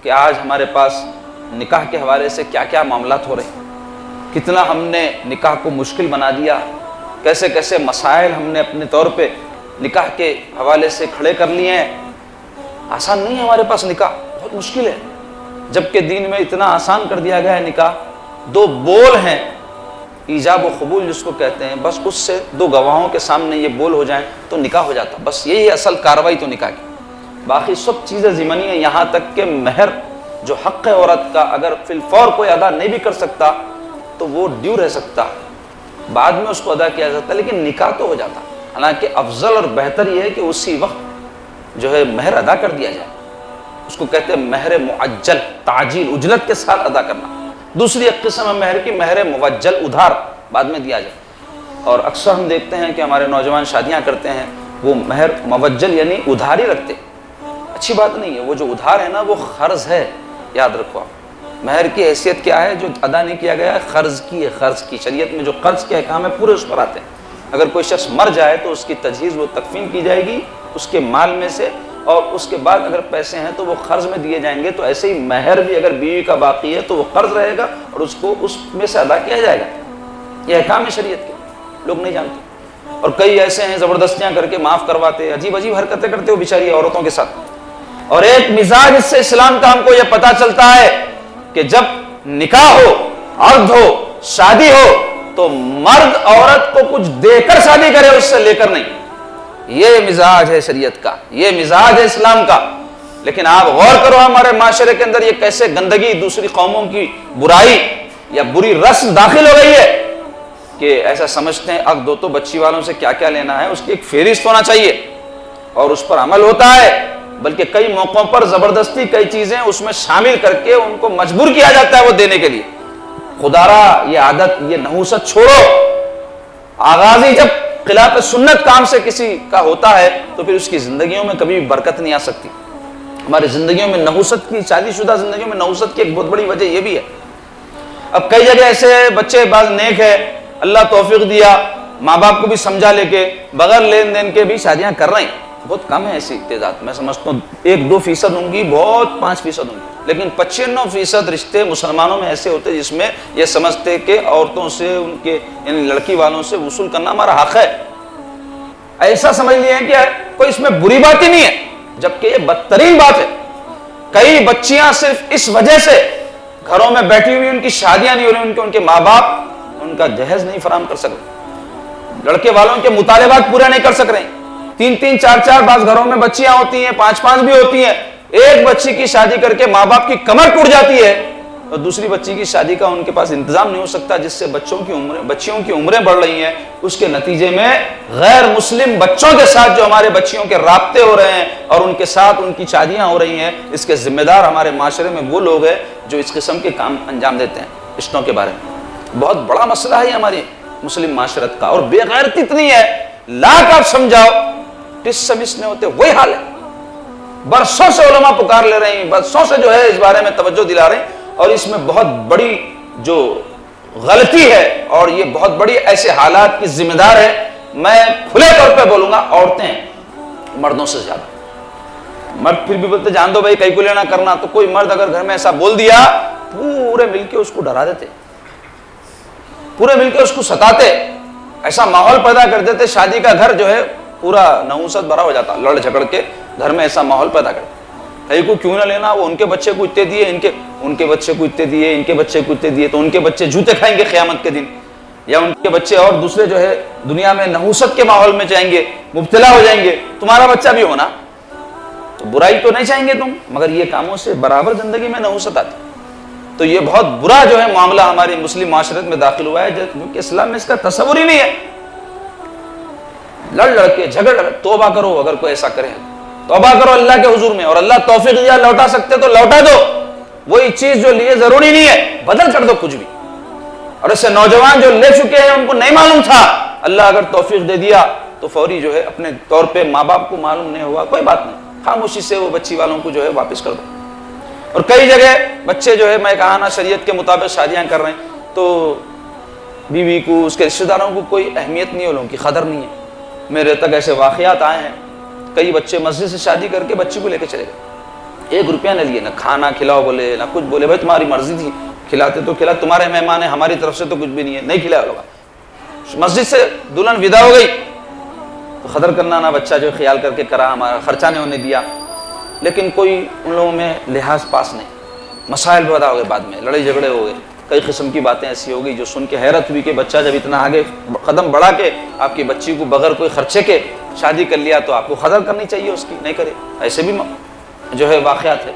کہ آج ہمارے پاس نکاح کے حوالے سے کیا کیا معاملات ہو رہے ہیں، کتنا ہم نے نکاح کو مشکل بنا دیا، کیسے کیسے مسائل ہم نے اپنے طور پہ نکاح کے حوالے سے کھڑے کر لیے ہیں۔ آسان نہیں ہے ہمارے پاس نکاح، بہت مشکل ہے، جبکہ دین میں اتنا آسان کر دیا گیا ہے نکاح۔ 2 بول ہیں، ایجاب و قبول جس کو کہتے ہیں، بس اس سے 2 گواہوں کے سامنے یہ بول ہو جائیں تو نکاح ہو جاتا، بس یہی ہے اصل کارروائی تو نکاح کی۔ باقی سب چیزیں ضمنی ہیں، یہاں تک کہ مہر جو حق ہے عورت کا اگر فی الفور کوئی ادا نہیں بھی کر سکتا تو وہ ڈیو رہ سکتا، بعد میں اس کو ادا کیا جاتا، لیکن نکاح تو ہو جاتا۔ حالانکہ افضل اور بہتر یہ ہے کہ اسی وقت جو ہے مہر ادا کر دیا جائے، اس کو کہتے ہیں مہر معجل، تعجیل، عجلت کے ساتھ ادا کرنا۔ دوسری ایک قسم ہے مہر کی، مہر موجل، ادھار بعد میں دیا جائے۔ اور اکثر ہم دیکھتے ہیں کہ ہمارے نوجوان شادیاں کرتے ہیں، وہ مہر موجل یعنی ادھار ہی رکھتے، اچھی بات نہیں ہے۔ وہ جو ادھار ہے نا وہ قرض ہے، یاد رکھو آپ۔ مہر کی حیثیت کیا ہے؟ جو ادا نہیں کیا گیا ہے، قرض کی ہے، قرض کی۔ شریعت میں جو قرض کے احکام ہے پورے اس پر آتے ہیں۔ اگر کوئی شخص مر جائے تو اس کی تجہیز و تکفین کی جائے گی اس کے مال میں سے، اور اس کے بعد اگر پیسے ہیں تو وہ قرض میں دیے جائیں گے۔ تو ایسے ہی مہر بھی اگر بیوی کا باقی ہے تو وہ قرض رہے گا اور اس کو اس میں سے ادا کیا جائے گا۔ یہ احکام ہے شریعت کے، لوگ نہیں جانتے، اور کئی ایسے ہیں زبردستیاں کر کے معاف کرواتے، عجیب عجیب حرکتیں کرتے ہو بیچاری عورتوں کے ساتھ۔ اور ایک مزاج اس سے اسلام کا ہم کو یہ پتہ چلتا ہے کہ جب نکاح ہو، عقد ہو، شادی ہو تو مرد عورت کو کچھ دے کر شادی کرے، اس سے لے کر نہیں۔ یہ مزاج ہے شریعت کا، یہ مزاج ہے اسلام کا۔ لیکن آپ غور کرو ہمارے معاشرے کے اندر یہ کیسے گندگی، دوسری قوموں کی برائی یا بری رسم داخل ہو گئی ہے کہ ایسا سمجھتے ہیں عقد ہو تو بچی والوں سے کیا کیا لینا ہے اس کی ایک فہرست ہونا چاہیے، اور اس پر عمل ہوتا ہے، بلکہ کئی موقعوں پر زبردستی کئی چیزیں اس میں شامل کر کے ان کو مجبور کیا جاتا ہے وہ دینے کے لیے۔ خدا را یہ عادت، یہ نحوست چھوڑو۔ آغاز ہی جب خلاف سنت کام سے کسی کا ہوتا ہے تو پھر اس کی زندگیوں میں کبھی برکت نہیں آ سکتی۔ ہماری زندگیوں میں نحوست کی، شادی شدہ زندگیوں میں نحوست کی ایک بہت بڑی وجہ یہ بھی ہے۔ اب کئی جگہ ایسے بچے بعض نیک ہے، اللہ توفیق دیا، ماں باپ کو بھی سمجھا لے کے بغیر لین دین کے بھی شادیاں کر رہے ہیں، بہت کم ہے ایسی تعداد، میں سمجھتا ہوں 1-2% ہوں گی، بہت 5% ہوں گی، لیکن 95% رشتے مسلمانوں میں ایسے ہوتے جس میں یہ سمجھتے کہ عورتوں سے، ان کے ان لڑکی والوں سے وصول کرنا ہمارا حق ہے، ایسا سمجھ لیے ہیں کہ کوئی اس میں بری بات ہی نہیں ہے، جبکہ یہ بدترین بات ہے۔ کئی بچیاں صرف اس وجہ سے گھروں میں بیٹھی ہوئی ان کی شادیاں نہیں ہو رہی، ان کے ماں باپ ان کا جہیز نہیں فراہم کر سک رہے، لڑکے والوں کے مطالبات پورے نہیں کر سک رہے۔ 3-3 4-4 بعض گھروں میں بچیاں ہوتی ہیں، 5-5 بھی ہوتی ہیں، ایک بچی کی شادی کر کے ماں باپ کی کمر ٹوٹ جاتی ہے، اور دوسری بچی کی شادی کا ان کے پاس انتظام نہیں ہو سکتا، جس سے بچیوں کی عمریں بڑھ رہی ہیں۔ اس کے نتیجے میں غیر مسلم بچوں کے ساتھ جو ہمارے بچیوں کے رابطے ہو رہے ہیں اور ان کے ساتھ ان کی شادیاں ہو رہی ہیں، اس کے ذمہ دار ہمارے معاشرے میں وہ لوگ ہیں جو اس قسم کے کام انجام دیتے ہیں۔ رشتوں کے بارے میں بہت بڑا مسئلہ ہے ہماری مسلم معاشرت کا، اور بے غیرتی اتنی ہے، لاکھ آپ سمجھاؤ ٹس سے مس نہیں ہوتے، وہی حال ہے۔ برسوں سے علماء پکار لے رہے ہیں، برسوں سے جو ہے اس بارے میں توجہ دلا رہے ہیں، اور اس میں بہت بڑی جو غلطی ہے اور یہ بہت بڑی ایسے حالات کی ذمہ دار ہے، میں کھلے طور پہ بولوں گا، عورتیں مردوں سے زیادہ۔ مرد پھر بھی بولتے جان دو بھائی کہیں کو لینا کرنا، تو کوئی مرد اگر گھر میں ایسا بول دیا پورے مل کے اس کو ڈرا دیتے، پورے مل کے اس کو ستاتے، ایسا ماحول پیدا کر دیتے، شادی کا گھر جو ہے پورا نحوست بھرا ہو جاتا، لڑ جھگڑ کے گھر میں ایسا ماحول پیدا کرتے۔ کہیں کو کیوں نہ لینا، وہ ان کے بچے کو اتنے دیے، ان کے بچے کو اتنے دیے، ان کے بچے کو اتنے دیے، تو ان کے بچے جوتے کھائیں گے قیامت کے دن، یا ان کے بچے اور دوسرے جو ہے دنیا میں نحوست کے ماحول میں جائیں گے، مبتلا ہو جائیں گے۔ تمہارا بچہ بھی ہونا، تو برائی تو نہیں چاہیں گے تم، مگر یہ کاموں سے برابر زندگی میں نحوست آتی۔ تو یہ بہت برا جو ہے معاملہ ہماری مسلم معاشرت میں داخل ہوا ہے، کیونکہ اسلام میں اس کا تصور ہی نہیں ہے۔ لڑ لڑ کے جھگڑ، توبہ کرو اگر کوئی ایسا کرے، توبہ کرو اللہ کے حضور میں، اور اللہ توفیق دیا لوٹا سکتے تو لوٹا دو، وہی چیز جو لیے ضروری نہیں ہے بدل کر دو کچھ بھی۔ اور ایسے نوجوان جو لے چکے ہیں ان کو نہیں معلوم تھا، اللہ اگر توفیق دے دیا تو فوری جو ہے اپنے طور پہ، ماں باپ کو معلوم نہیں ہوا کوئی بات نہیں، خاموشی سے وہ بچی والوں کو جو ہے واپس کر دو۔ اور کئی جگہ بچے جو ہے میں کہا نا شریعت کے مطابق شادیاں کر رہے ہیں، تو بیوی کو، اس کے رشتہ داروں کو کوئی اہمیت نہیں ہے، لوگوں کی قدر نہیں ہے۔ میرے تک ایسے واقعات آئے ہیں، کئی بچے مسجد سے شادی کر کے بچی کو لے کے چلے گئے، 1 روپیہ نہ لیے، نہ کھانا کھلاؤ بولے نہ کچھ بولے، بھائی تمہاری مرضی تھی کھلاتے تو کھلا، تمہارے مہمان ہیں، ہماری طرف سے تو کچھ بھی نہیں ہے، نہیں کھلایا ہوگا۔ مسجد سے دلہن ودا ہو گئی تو قدر کرنا، نہ بچہ جو خیال کر کے کرا، ہمارا خرچہ نہیں ہونے دیا، لیکن کوئی ان لوگوں میں لحاظ پاس نہیں، مسائل پیدا ہو گئے، بعد میں لڑائی جھگڑے ہو گئے، کئی قسم کی باتیں ایسی ہو گئی جو سن کے حیرت ہوئی کہ بچہ جب اتنا آگے قدم بڑھا کے آپ کی بچی کو بغیر کوئی خرچے کے شادی کر لیا تو آپ کو قدر کرنی چاہیے اس کی، نہیں کرے۔ ایسے بھی جو ہے واقعات ہے۔